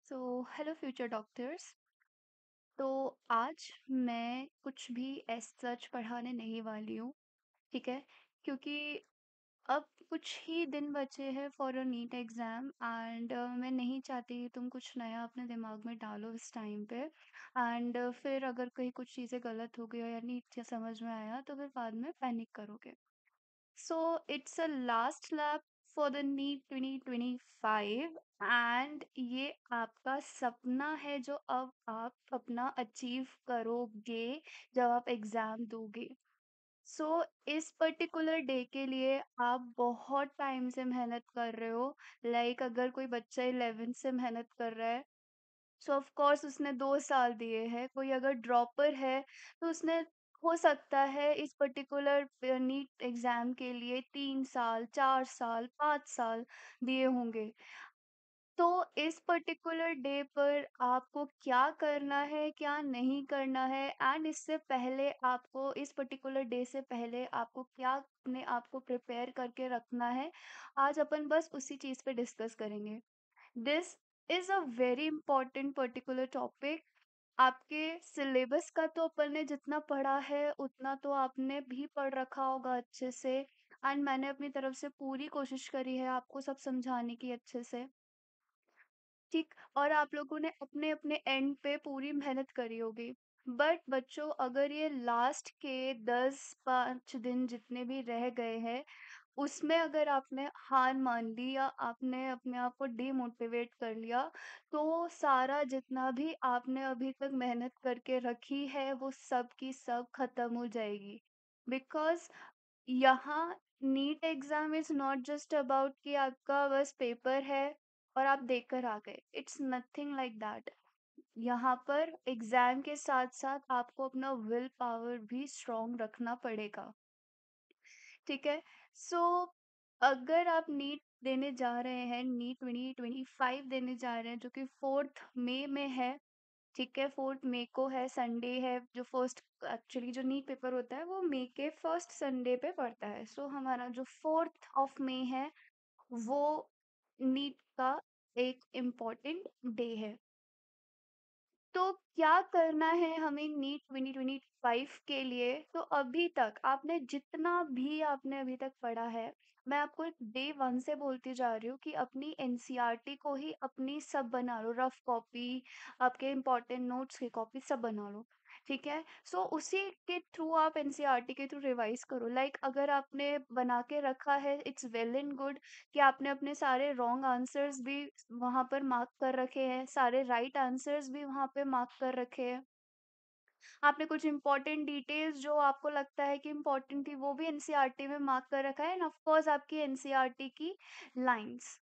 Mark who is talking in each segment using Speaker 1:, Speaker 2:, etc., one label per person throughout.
Speaker 1: So hello future doctors. तो आज मैं कुछ भी एज सच पढ़ाने नहीं वाली हूँ। ठीक है, क्योंकि अब कुछ ही दिन बचे हैं for a NEET exam and मैं नहीं चाहती कि तुम कुछ नया अपने दिमाग में डालो इस टाइम पे। एंड फिर अगर कहीं कुछ चीज़ें गलत हो गई हो या नहीं समझ में आया तो फिर बाद में पैनिक करोगे। So it's a last lap for the NEET 2025 and ये आपका सपना है जो अब आप अपना अचीव करोगे जब आप एग्जाम दोगे। सो इस पर्टिकुलर डे के लिए आप बहुत टाइम से मेहनत कर रहे हो। अगर कोई बच्चा 11 से मेहनत कर रहा है, सो ऑफ कोर्स उसने 2 साल दिए हैं। कोई अगर ड्रॉपर है तो उसने हो सकता है इस पर्टिकुलर नीट एग्ज़ाम के लिए 3 साल, 4 साल, 5 साल दिए होंगे। तो इस पर्टिकुलर डे पर आपको क्या करना है, क्या नहीं करना है एंड इससे पहले आपको इस पर्टिकुलर डे से पहले आपको क्या अपने आप को प्रिपेयर करके रखना है, आज अपन बस उसी चीज़ पे डिस्कस करेंगे। This is a very important particular topic. आपके सिलेबस का तो अपन ने जितना पढ़ा है उतना तो आपने भी पढ़ रखा होगा अच्छे से। एंड मैंने अपनी तरफ से पूरी कोशिश करी है आपको सब समझाने की अच्छे से। ठीक, और आप लोगों ने अपने अपने एंड पे पूरी मेहनत करी होगी। बट बच्चों, अगर ये लास्ट के 10-5 दिन जितने भी रह गए हैं उसमें अगर आपने हार मान ली या आपने अपने आप को डिमोटिवेट कर लिया, तो सारा जितना भी आपने अभी तक मेहनत करके रखी है, वो सब की सब खत्म हो जाएगी। बिकॉज़ यहाँ NEET exam is not just about कि आपका बस पेपर है और आप देकर आ गए। It's nothing like that. यहाँ पर एग्ज़ाम के साथ-साथ आपको अपना विल पावर भी स्ट्रॉन्ग रखना पड़ेगा। ठीक है? सो अगर आप नीट देने जा रहे हैं, नीट 2025 देने जा रहे हैं जो कि 4th मई में है, ठीक है? 4th मई को है, संडे है। जो फर्स्ट एक्चुअली जो नीट पेपर होता है वो मई के फर्स्ट संडे पे पड़ता है। सो हमारा जो 4th ऑफ मई है वो नीट का एक इम्पोर्टेंट डे है। तो क्या करना है हमें नीट 2025 के लिए? तो अभी तक आपने अभी तक पढ़ा है, मैं आपको डे 1 से बोलती जा रही हूँ कि अपनी एनसीईआरटी को ही अपनी सब बना लो, रफ कॉपी, आपके इम्पोर्टेंट नोट्स की कॉपी सब बना लो। ठीक है? सो उसी के थ्रू आप एनसीईआरटी के थ्रू रिवाइज करो। अगर आपने बना के रखा है, इट्स वेल एंड गुड कि आपने अपने सारे रॉन्ग आंसर्स भी वहाँ पर मार्क कर रखे हैं, सारे राइट आंसर्स भी वहाँ पे मार्क कर रखे हैं। आपने कुछ इम्पोर्टेंट डिटेल्स जो आपको लगता है कि इम्पोर्टेंट थी, वो भी एनसीईआरटी में मार्क कर रखा है एंड ऑफ कोर्स आपकी एनसीईआरटी की लाइन्स।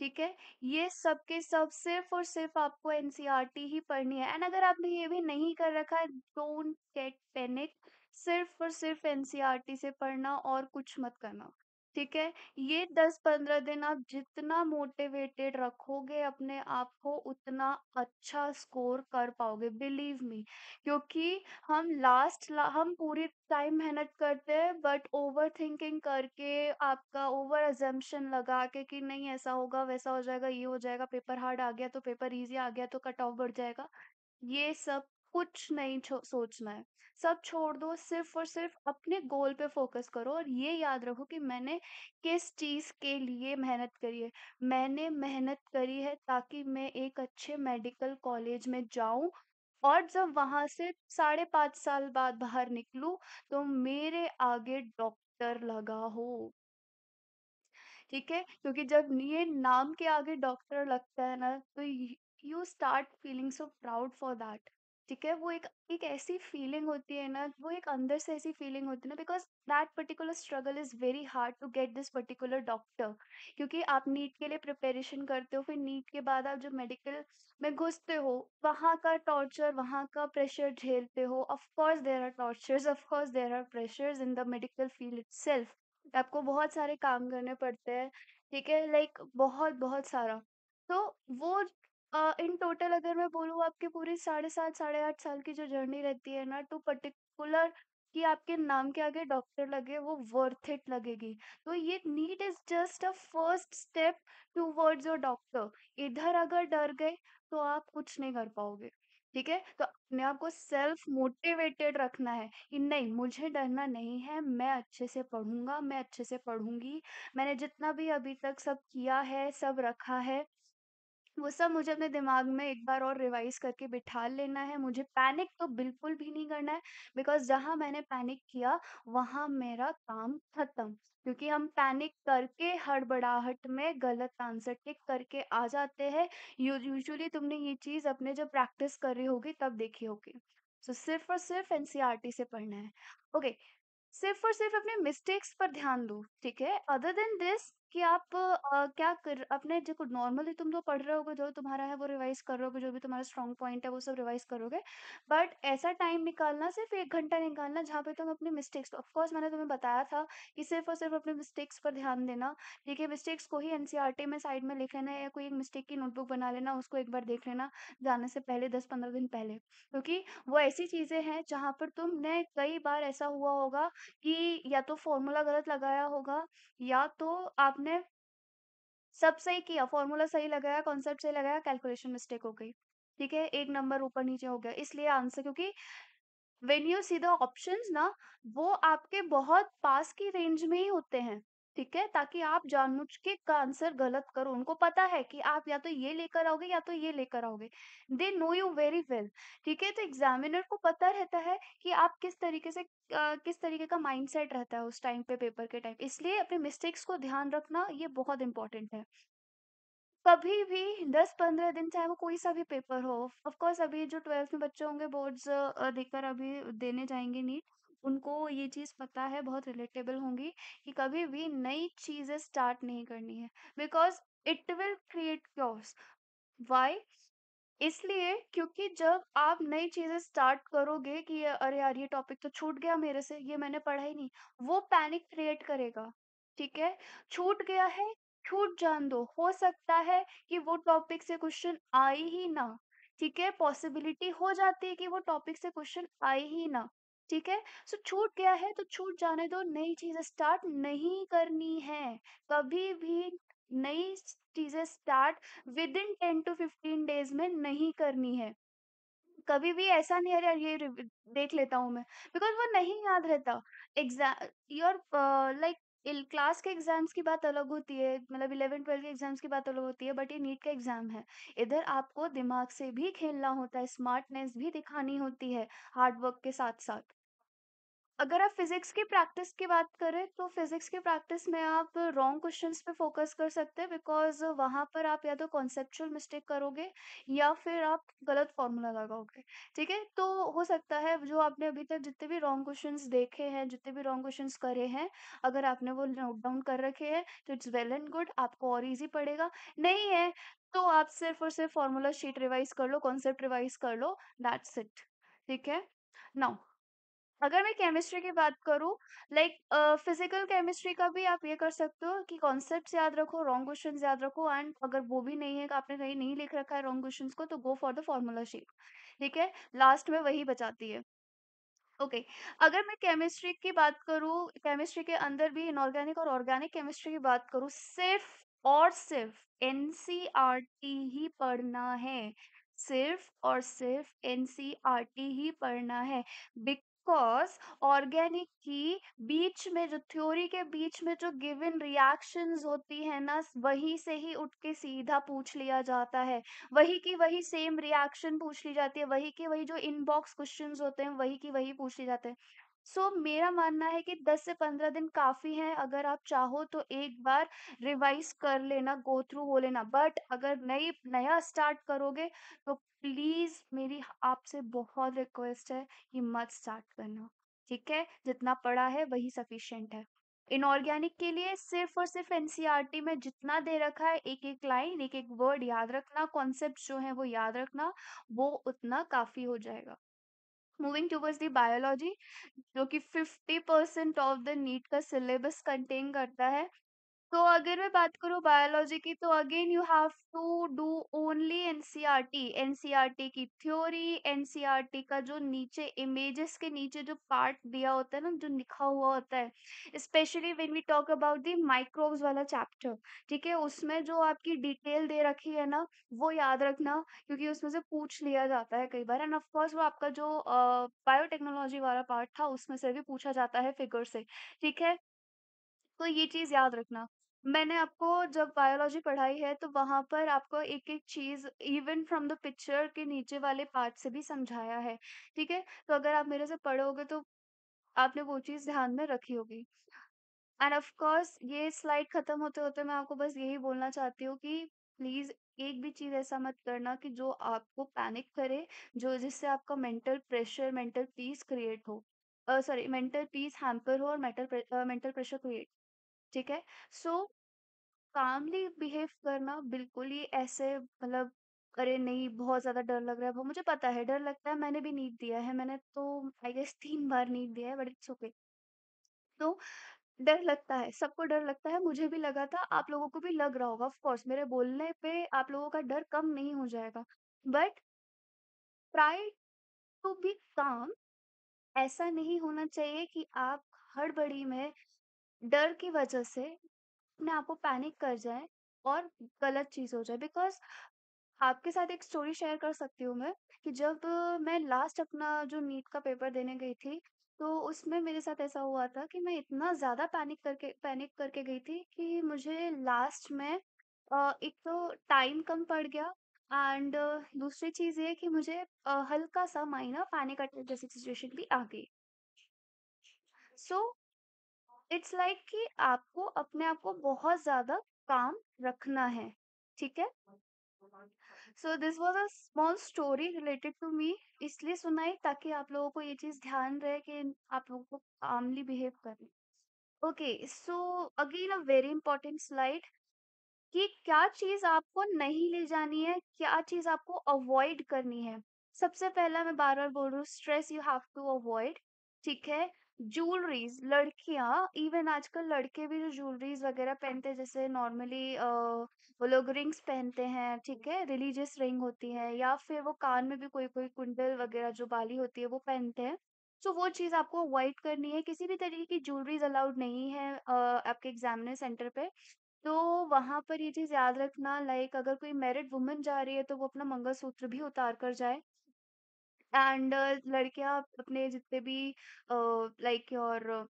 Speaker 1: ठीक है? ये सब के सब सिर्फ़ और सिर्फ़ आपको एनसीईआरटी ही पढ़नी है। एंड अगर आपने ये भी नहीं कर रखा है, डोंट गेट पैनिक। सिर्फ़ और सिर्फ़ एनसीईआरटी से पढ़ना और कुछ मत करना। ठीक है? ये 10-15 दिन आप जितना मोटिवेटेड रखोगे अपने आप को, उतना अच्छा स्कोर कर पाओगे, बिलीव मी। क्योंकि हम पूरी टाइम मेहनत करते हैं बट ओवरथिंकिंग करके, आपका ओवर असम्पशन लगा के कि नहीं ऐसा होगा, वैसा हो जाएगा, ये हो जाएगा, पेपर हार्ड आ गया तो पेपर ईज़ी आ गया तो कट ऑफ बढ़ जाएगा। ये सब कुछ नहीं सोचना है। सब छोड़ दो, सिर्फ़ और सिर्फ़ अपने गोल पे फ़ोकस करो और ये याद रखो कि मैंने किस चीज़ के लिए मेहनत करी है। मैंने मेहनत करी है ताकि मैं एक अच्छे मेडिकल कॉलेज में जाऊँ और जब वहाँ से साढ़े 5 साल बाद बाहर निकलूँ, तो मेरे आगे डॉक्टर लगा हो। ठीक है? क्योंकि जब ये नाम के आगे डॉक्टर लगता है ना, तो you start feeling so proud for that. ठीक है? वो एक एक ऐसी फीलिंग होती है ना, वो एक अंदर से ऐसी फीलिंग होती है ना, because that particular struggle is very hard to get this particular doctor. क्योंकि आप नीट के लिए प्रिपरेशन करते हो, फिर नीट के बाद आप जब मेडिकल में घुसते हो, वहाँ का टॉर्चर, वहाँ का प्रेशर झेलते हो। Of course there are tortures, of course there are pressures in the medical field itself. आपको बहुत सारे काम करने पड़ते हैं, ठीक है? बहुत सारा। तो वो इन टोटल अगर मैं बोलूँ, आपकी पूरी साढ़े 7, साढ़े 8 साल की जो जर्नी रहती है ना, टू पर्टिकुलर कि आपके नाम के आगे डॉक्टर लगे, वो वर्थ इट लगेगी। तो ये NEET is just a first step towards your doctor. इधर अगर डर गए, तो आप कुछ नहीं कर पाओगे, ठीक है? तो अपने आप को सेल्फ मोटिवेटेड रखना है कि नहीं, मुझे डरना नहीं है, मैं अच्छे से पढ़ूँगा, मैं अच्छे से पढ़ूँगी। मैंने जितना भी अभी तक सब किया है, सब रखा है, वो सब मुझे अपने दिमाग में एक बार और रिवाइज़ करके बिठा लेना है। मुझे पैनिक तो बिल्कुल भी नहीं करना है, बिकॉज़ जहाँ मैंने पैनिक किया, वहाँ मेरा काम खत्म। क्योंकि हम पैनिक करके हड़बड़ाहट में गलत आंसर टिक करके आ जाते हैं। यूजुअली तुमने ये चीज़ अपने जब प्रैक्टिस कर रही होगी तब देखी होगी। सो सिर्फ़ और सिर्फ़ एनसीईआरटी से पढ़ना है। ओके, सिर्फ़ और सिर्फ़ अपने मिस्टेक्स पर ध्यान दो, ठीक है? अदर देन दिस कि आप क्या कर अपने देखो, नॉर्मली तुम जो पढ़ रहे होगे, जो तुम्हारा है वो रिवाइज़ कर रहे होगे, जो भी तुम्हारा स्ट्रॉन्ग पॉइंट है वो सब रिवाइज़ करोगे। बट ऐसा टाइम निकालना, सिर्फ़ 1 घंटा निकालना जहाँ पे तुम अपनी मिस्टेक्स, ऑफ कोर्स मैंने तुम्हें बताया था कि सिर्फ़ और सिर्फ़ अपने मिस्टेक्स पर ध्यान देना, ठीक है? मिस्टेक्स को ही एनसीईआरटी में साइड में लिख लेना, या कोई एक मिस्टेक की नोटबुक बना लेना, उसको एक बार देख लेना जाने से पहले 10-15 दिन पहले। क्योंकि वो ऐसी चीज़ें हैं जहाँ पर तुमने कई बार ऐसा हुआ होगा कि या तो फ़ॉर्मूला गलत लगाया होगा, या तो आपने सब सही किया, फ़ॉर्मूला सही लगाया, कॉन्सेप्ट सही लगाया, कैलकुलेशन मिस्टेक हो गई। ठीक है? 1 नंबर ऊपर-नीचे हो गया, इसलिए आंसर, क्योंकि when you see the options ना, वो आपके बहुत पास की रेंज में ही होते हैं, ठीक है? ताकि आप जानबूझ के का आंसर गलत करो। उनको पता है कि आप या तो ये लेकर आओगे या तो ये लेकर आओगे। They know you very well, ठीक है? तो एग्ज़ामिनर को पता रहता है कि आप किस तरीके से किस तरीके का माइंडसेट रहता है उस टाइम पे, पेपर के टाइम। इसलिए अपने मिस्टेक्स को ध्यान रखना ये बहुत इम्पोर्टेंट है। कभी भी 10-15 दिन, चाहे वो कोई सा भी पेपर हो, ऑफ कोर्स अभी जो 12th में बच्चे होंगे बोर्ड्स देकर अभी देने जाएँगे नीट, उनको ये चीज़ पता है, बहुत रिलेटेबल होंगी कि कभी भी नई चीज़ें स्टार्ट नहीं करनी है, because it will create chaos। Why? इसलिए क्योंकि जब आप नई चीज़ें स्टार्ट करोगे कि अरे यार, ये टॉपिक तो छूट गया मेरे से, ये मैंने पढ़ा ही नहीं, वो पैनिक क्रिएट करेगा, ठीक है? छूट गया है, छूट जान दो, हो सकता है कि वो टॉपिक से क्वेश्चन आए ही ना, ठीक है? पॉसिबिलिटी हो जाती है कि वो टॉपिक से क्वेश्चन आए ही ना, ठीक है? सो छूट गया है तो छूट जाने दो, नई चीज़ें स्टार्ट नहीं करनी है, कभी भी नई चीज़ें स्टार्ट विदिन 10 टू 15 डेज़ में नहीं करनी है। कभी भी ऐसा नहीं, अरे यार ये देख लेता हूँ मैं, बिकॉज़ वो नहीं याद रहता। एग्ज़ा योर लाइक क्लास के एग्ज़ाम्स की बात अलग होती है, मतलब 11-12 के एग्ज़ाम्स की बात अलग होती है, बट ये नीट का एग्ज़ाम है। इधर आपको दिमाग से भी खेलना होता है, स्मार्टनेस भी दिखानी होती है, हार्ड वर्क के साथ-साथ। अगर आप फिज़िक्स की प्रैक्टिस की बात करें, तो फिज़िक्स की प्रैक्टिस में आप रॉन्ग क्वेश्चंस पे फ़ोकस कर सकते हैं, बिकॉज़ वहाँ पर आप या तो कॉन्सेप्चुअल मिस्टेक करोगे या फिर आप गलत फ़ॉर्मूला लगाओगे, ठीक है? तो हो सकता है जो आपने अभी तक जितने भी रॉन्ग क्वेश्चंस देखे हैं, जितने भी रॉन्ग क्वेश्चंस करे हैं, अगर आपने वो नोट डाउन कर रखे हैं, तो इट्स वेल एंड गुड, आपको और ईज़ी पड़ेगा। नहीं है, तो आप सिर्फ़ और सिर्फ़ फ़ॉर्मूला शीट रिवाइज़ कर लो, कॉन्सेप्ट रिवाइज़ कर लो, दैट्स इट, ठीक है? नाउ अगर मैं केमिस्ट्री की बात करूँ, लाइक फिज़िकल केमिस्ट्री का भी आप ये कर सकते हो कि कॉन्सेप्ट्स याद रखो, रॉन्ग क्वेश्चंस याद रखो, एंड अगर वो भी नहीं है कि आपने कहीं नहीं लिख रखा है रॉन्ग क्वेश्चंस को, तो go for the formula sheet, ठीक है? लास्ट में वही बचाती है। ओके, अगर मैं केमिस्ट्री की बात करूँ, केमिस्ट्री के अंदर भी इनऑर्गेनिक और ऑर्गेनिक केमिस्ट्री की बात करूँ, सिर्फ़ और सिर्फ़ एनसीईआरटी ही पढ़ना है। सिर्फ़ और सिर्फ़ एनसीईआरटी ही पढ़ना है, बिकॉज़ ऑर्गेनिक की बीच में जो थ्योरी के बीच में जो गिवन रिएक्शंस होती है ना, वहीं से ही उठ के सीधा पूछ लिया जाता है। वही की वही सेम रिएक्शन पूछ ली जाती है, वही के वही जो इनबॉक्स क्वेश्चंस होते हैं, वही की वही पूछ लिए जाते हैं। सो मेरा मानना है कि 10 से 15 दिन काफ़ी हैं, अगर आप चाहो तो एक बार रिवाइज़ कर लेना, गो थ्रू हो लेना। बट अगर नया स्टार्ट करोगे, तो प्लीज़ मेरी आपसे बहुत रिक्वेस्ट है कि मत स्टार्ट करना, ठीक है? जितना पड़ा है वही सफिशिएंट है। इनऑर्गेनिक के लिए सिर्फ़ और सिर्फ़ एनसीईआरटी में जितना दे रखा है, एक-एक लाइन, एक-एक वर्ड याद रखना, कॉन्सेप्ट्स जो हैं वो याद रखना, वो उतना काफ़ी हो जाएगा। मूविंग टुवर्ड्स द बायोलॉजी, जो कि 50% ऑफ द नीट का सिलेबस कंटेन करता है। तो अगर मैं बात करूँ बायोलॉजी की, तो again you have to do only NCERT. NCERT की थ्योरी, एनसीईआरटी का जो नीचे इमेजेस के नीचे जो पार्ट दिया होता है ना, जो लिखा हुआ होता है, specially when we talk about the microbes वाला चैप्टर, ठीक है, उसमें जो आपकी डिटेल दे रखी है ना, वो याद रखना, क्योंकि उसमें से पूछ लिया जाता है कई बार। एंड ऑफ कोर्स वो आपका जो बायोटेक्नोलॉजी वाला पार्ट था, उसमें से भी पूछा जाता है फिगर से, ठीक है। तो ये चीज़ याद रखना। मैंने आपको जब बायोलॉजी पढ़ाई है, तो वहाँ पर आपको एक-एक चीज़ इवन फ्रॉम द पिक्चर के नीचे वाले पार्ट से भी समझाया है, ठीक है? तो अगर आप मेरे से पढ़ोगे, तो आपने वो चीज़ ध्यान में रखी होगी। एंड ऑफ कोर्स ये स्लाइड खत्म होते-होते मैं आपको बस यही बोलना चाहती हूँ कि प्लीज़ एक भी चीज़ ऐसा मत करना कि जो आपको पैनिक करे, जो जिससे आपका mental pressure, mental peace create हो। सॉरी, मेंटल पीस हैम्पर हो और मेंटल प्रेशर क्रिएट, ठीक है? सो कामली बिहेव करना, बिल्कुल ही ऐसे मतलब अरे नहीं बहुत ज़्यादा डर लग रहा है, वो मुझे पता है डर लगता है, मैंने भी नीट दिया है, मैंने तो आई गेस 3 बार नीट दिया है, बट इट्स ओके। तो डर लगता है, सबको डर लगता है, मुझे भी लगा था, आप लोगों को भी लग रहा होगा ऑफ कोर्स, मेरे बोलने पे आप लोगों का डर कम नहीं हो जाएगा। बट ट्राई टू बी काम। ऐसा नहीं होना चाहिए कि आप हड़बड़ी में डर की वजह से अपने आप को पैनिक कर जाएँ और गलत चीज़ हो जाए। बिकॉज़ आपके साथ एक स्टोरी शेयर कर सकती हूँ मैं, कि जब मैं लास्ट अपना जो नीट का पेपर देने गई थी, तो उसमें मेरे साथ ऐसा हुआ था कि मैं इतना ज़्यादा पैनिक करके गई थी कि मुझे लास्ट में एक तो टाइम कम पड़ गया, एंड दूसरी चीज़ ये कि मुझे हल्का-सा माइनर पैनिक अटैक जैसी सिचुएशन भी आ गई। सो इट्स लाइक कि आपको अपने आप को बहुत ज़्यादा काम रखना है, ठीक है? So this was a small story related to me, इसलिए सुनाई ताकि आप लोगों को ये चीज़ ध्यान रहे कि आप लोगों को कामली बिहेव करना। Okay, so again a very important slide, कि क्या चीज़ आपको नहीं ले जानी है, क्या चीज़ आपको अवॉइड करनी है। सबसे पहला मैं बार-बार बोल रही हूँ, stress you have to avoid, ठीक है? ज्वेलरीज़, लड़कियाँ, इवन आजकल लड़के भी जो ज्वेलरीज़ वगैरह पहनते हैं, जैसे नॉर्मली वो लोग रिंग्स पहनते हैं, ठीक है? रिलीजियस रिंग होती है, या फिर वो कान में भी कोई-कोई कुंडल वगैरह जो बाली होती है, वो पहनते हैं। सो वो चीज़ आपको अवॉइड करनी है, किसी भी तरीके की ज्वेलरीज़ अलाउड नहीं है आपके एग्ज़ामिनेशन सेंटर पे। तो वहाँ पर ये चीज़ याद रखना, लाइक अगर कोई मैरिड वुमन जा रही है, तो वो अपना मंगलसूत्र भी उतार कर जाए। एंड लड़कियाँ अपने जितने भी like your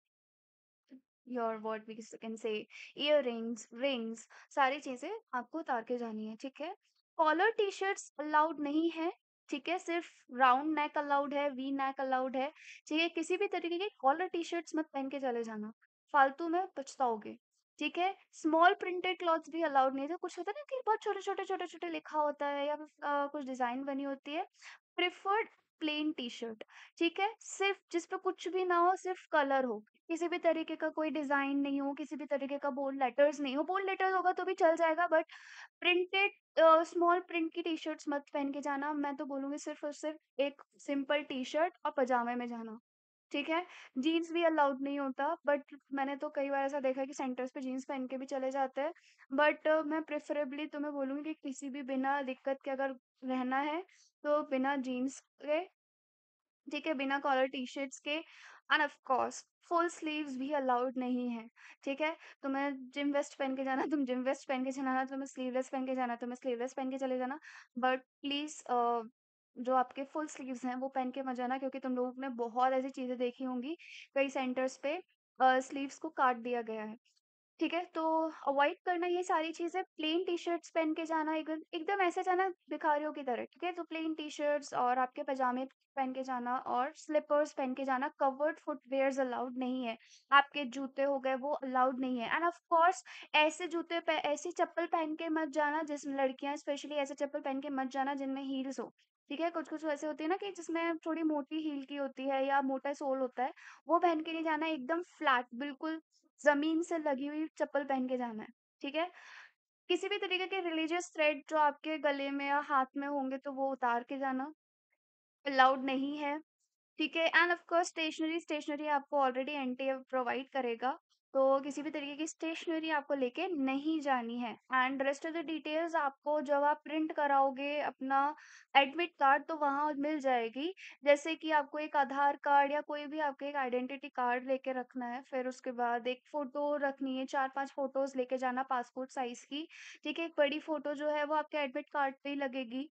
Speaker 1: what we can say earrings, rings, सारी चीज़ें आपको उतार के जानी है, ठीक है? कॉलर टी-शर्ट्स अलाउड नहीं है, ठीक है? सिर्फ राउंड नेक अलाउड है, वी नेक अलाउड है, ठीक है? किसी भी तरीके के कॉलर टी-शर्ट्स मत पहन के चले जाना, फालतू में पछताओगे, ठीक है? स्मॉल प्रिंटेड क्लॉथ्स भी अलाउड नहीं है, कुछ होता है ना कि बहुत छोटे-छोटे, छोटे-छोटे लिखा होता है, या फिर कुछ डिज़ाइन बनी होती है, प्रेफर्ड प्लेन टी-शर्ट, ठीक है? सिर्फ जिस पे कुछ भी ना हो, सिर्फ कलर हो। किसी भी तरीके का कोई डिज़ाइन नहीं हो, किसी भी तरीके का बोल्ड लेटर्स नहीं हो, बोल्ड लेटर्स होगा तो भी चल जाएगा, बट प्रिंटेड स्मॉल प्रिंट की टी-शर्ट्स मत पहन के जाना। मैं तो बोलूँगी सिर्फ़ और सिर्फ़ एक सिंपल टी-शर्ट और पजामे में जाना, ठीक है? जीन्स भी अलाउड नहीं होता, बट मैंने तो कई बार ऐसा देखा है कि सेंटर्स पे जीन्स पहन के भी चले जाते हैं। बट मैं प्रेफ़रेबली तो मैं बोलूँगी कि किसी भी बिना दिक्कत के अगर रहना है, तो बिना जीन्स के, ठीक है, बिना कॉलर टी-शर्ट्स के, end of course full sleeves भी अलाउड नहीं है, ठीक है? तुम्हें जिम वेस्ट पहन के जाना, तुम जिम वेस्ट पहन के चलाना, तुम्हें स्लीवलेस पहन के जाना, तुम्हें स्लीवलेस पहन के चले जाना। बट प्लीज़ जो आपके फुल स्लीव्स हैं, वो पहन के मत जाना, क्योंकि तुम लोगों ने बहुत ऐसी चीज़ें देखी होंगी, कई सेंटर्स पे स्लीव्स को काट दिया गया है। ठीक है, तो अवॉइड करना ये सारी चीज़ें, प्लेन टी-शर्ट्स पहन के जाना, एकदम एकदम ऐसे जाना भिखारियों की तरह, ठीक है? तो प्लेन टी-शर्ट्स और आपके पजामे पहन के जाना, और स्लीपर्स पहन के जाना, कवर्ड फुटवियर्स अलाउड नहीं है। आपके जूते हो गए, वो अलाउड नहीं है, एंड ऑफ कोर्स ऐसे जूते पे ऐसी चप्पल पहन के मत जाना, जिसमें लड़कियाँ स्पेशली ऐसे चप्पल पहन के मत जाना जिनमें हील्स हो, ठीक है? कुछ-कुछ ऐसे होती है ना कि जिसमें थोड़ी मोटी हील की होती है या मोटा सोल होता है, वो पहन के नहीं जाना है, एकदम फ्लैट बिल्कुल ज़मीन से लगी हुई चप्पल पहन के जाना है, ठीक है? किसी भी तरीके के रिलीजियस थ्रेड जो आपके गले में या हाथ में होंगे, तो वो उतार के जाना अलाउड नहीं है, ठीक है? एंड ऑफ कोर्स स्टेशनरी आपको ऑलरेडी एनटीए प्रोवाइड करेगा, तो किसी भी तरीके की स्टेशनरी आपको लेके नहीं जानी है। And rest of the details आपको जब आप प्रिंट कराओगे अपना एडमिट कार्ड तो वहाँ मिल जाएगी। जैसे कि आपको एक आधार कार्ड या कोई भी आपका एक आइडेंटिटी कार्ड लेके रखना है, फिर उसके बाद एक फ़ोटो रखनी है, 4-5 फ़ोटोज़ लेके जाना पासपोर्ट साइज़ की, ठीक है? एक बड़ी फ़ोटो जो है वो आपके एडमिट कार्ड पे ही लगेगी,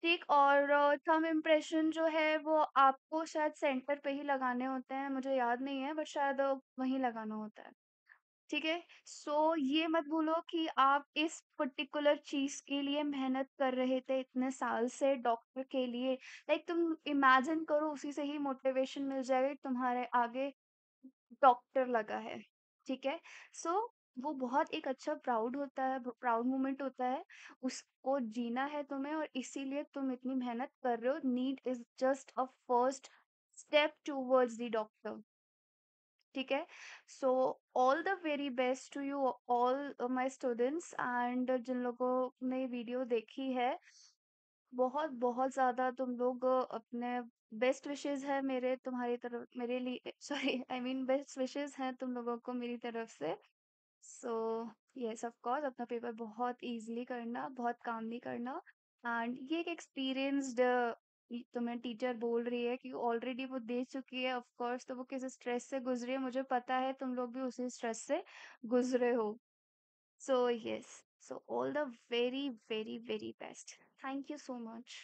Speaker 1: ठीक? और थंब इम्प्रेशन जो है वो आपको शायद सेंटर पे ही लगाने होते हैं, मुझे याद नहीं है बट शायद वहीं लगाना होता है। ठीक है? सो ये मत भूलो कि आप इस पर्टिकुलर चीज़ के लिए मेहनत कर रहे थे इतने साल से डॉक्टर के लिए। लाइक तुम इमेजिन करो उसी से ही मोटिवेशन मिल जाएगा कि तुम्हारे आगे डॉक्टर लगा है। ठीक है? सो वो बहुत एक अच्छा प्राउड होता है, प्राउड मोमेंट होता है। उसको जीना है तुम्हें और इसीलिए तुम इतनी मेहनत कर रहे हो। NEET is just a first step towards the doctor. ठीक है? So all the very best to you all my students and जिन लोगों ने वीडियो देखी है, बहुत बहुत ज़्यादा तुम लोग अपने बेस्ट विशेज़ है मेरे तुम्हारी तरफ मेरे लिए sorry I mean best wishes हैं तुम लोगों को मेरी तरफ से। सो यस ऑफ कोर्स अपना पेपर बहुत ईज़िली करना, बहुत कामली करना एंड ये एक एक्सपीरियंस्ड तुम्हें टीचर बोल रही है कि ऑलरेडी वो दे चुकी है ऑफ कोर्स तो वो किस स्ट्रेस से गुज़री है मुझे पता है तुम लोग भी उसी स्ट्रेस से गुज़रे हो। So yes, so all the very, very, very best. Thank you so much.